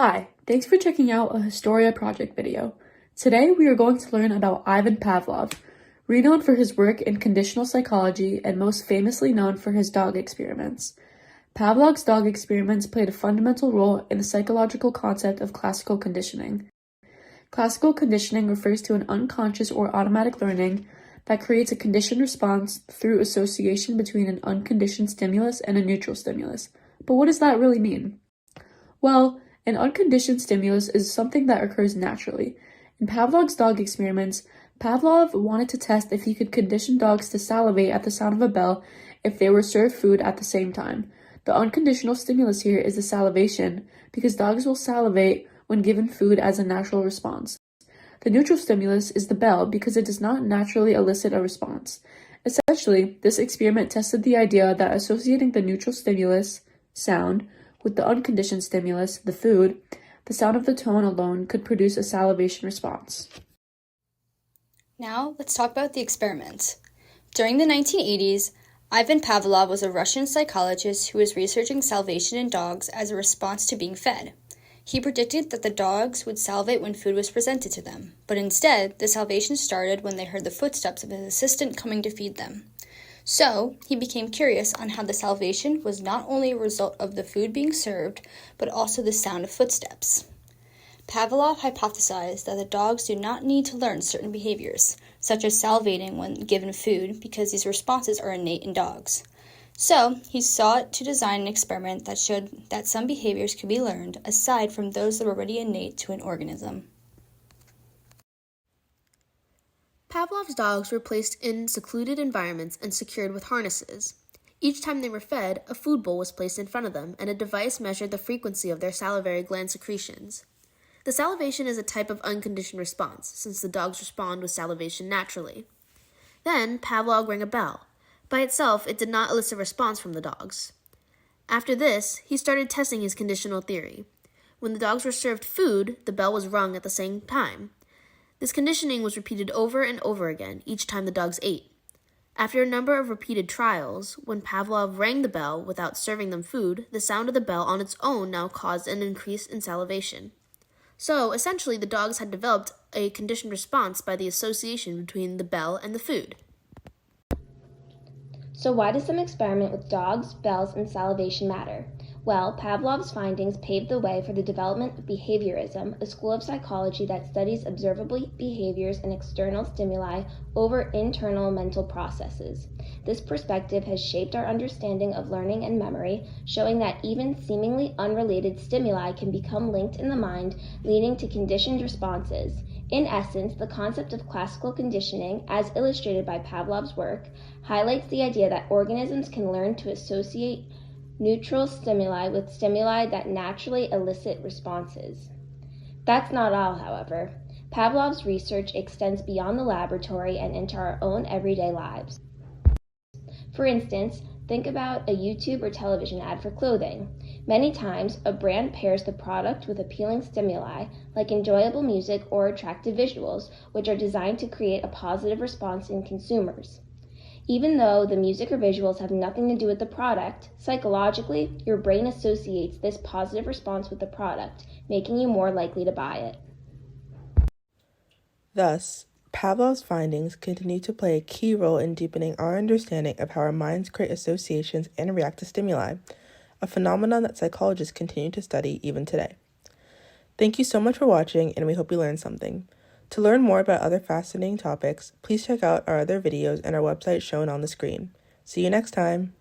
Hi, thanks for checking out a Historia project video. Today we are going to learn about Ivan Pavlov, renowned for his work in conditional psychology and most famously known for his dog experiments. Pavlov's dog experiments played a fundamental role in the psychological concept of classical conditioning. Classical conditioning refers to an unconscious or automatic learning that creates a conditioned response through association between an unconditioned stimulus and a neutral stimulus. But what does that really mean? Well, an unconditioned stimulus is something that occurs naturally. In Pavlov's dog experiments, Pavlov wanted to test if he could condition dogs to salivate at the sound of a bell if they were served food at the same time. The unconditional stimulus here is the salivation, because dogs will salivate when given food as a natural response. The neutral stimulus is the bell because it does not naturally elicit a response. Essentially, this experiment tested the idea that associating the neutral stimulus, sound, with the unconditioned stimulus, the food, the sound of the tone alone could produce a salivation response. Now, let's talk about the experiment. During the 1980s, Ivan Pavlov was a Russian psychologist who was researching salivation in dogs as a response to being fed. He predicted that the dogs would salivate when food was presented to them, but instead, the salivation started when they heard the footsteps of his assistant coming to feed them. So, he became curious on how the salivation was not only a result of the food being served, but also the sound of footsteps. Pavlov hypothesized that the dogs do not need to learn certain behaviors, such as salivating when given food, because these responses are innate in dogs. So, he sought to design an experiment that showed that some behaviors could be learned aside from those that were already innate to an organism. Pavlov's dogs were placed in secluded environments and secured with harnesses. Each time they were fed, a food bowl was placed in front of them, and a device measured the frequency of their salivary gland secretions. The salivation is a type of unconditioned response, since the dogs respond with salivation naturally. Then, Pavlov rang a bell. By itself, it did not elicit a response from the dogs. After this, he started testing his conditional theory. When the dogs were served food, the bell was rung at the same time. This conditioning was repeated over and over again each time the dogs ate. After a number of repeated trials, when Pavlov rang the bell without serving them food, the sound of the bell on its own now caused an increase in salivation. So, essentially, the dogs had developed a conditioned response by the association between the bell and the food. So why does some experiment with dogs, bells, and salivation matter? Well, Pavlov's findings paved the way for the development of behaviorism, a school of psychology that studies observable behaviors and external stimuli over internal mental processes. This perspective has shaped our understanding of learning and memory, showing that even seemingly unrelated stimuli can become linked in the mind, leading to conditioned responses. In essence, the concept of classical conditioning, as illustrated by Pavlov's work, highlights the idea that organisms can learn to associate neutral stimuli with stimuli that naturally elicit responses. That's not all, however. Pavlov's research extends beyond the laboratory and into our own everyday lives. For instance, think about a YouTube or television ad for clothing. Many times, a brand pairs the product with appealing stimuli, like enjoyable music or attractive visuals, which are designed to create a positive response in consumers. Even though the music or visuals have nothing to do with the product, psychologically, your brain associates this positive response with the product, making you more likely to buy it. Thus, Pavlov's findings continue to play a key role in deepening our understanding of how our minds create associations and react to stimuli, a phenomenon that psychologists continue to study even today. Thank you so much for watching, and we hope you learned something. To learn more about other fascinating topics, please check out our other videos and our website shown on the screen. See you next time!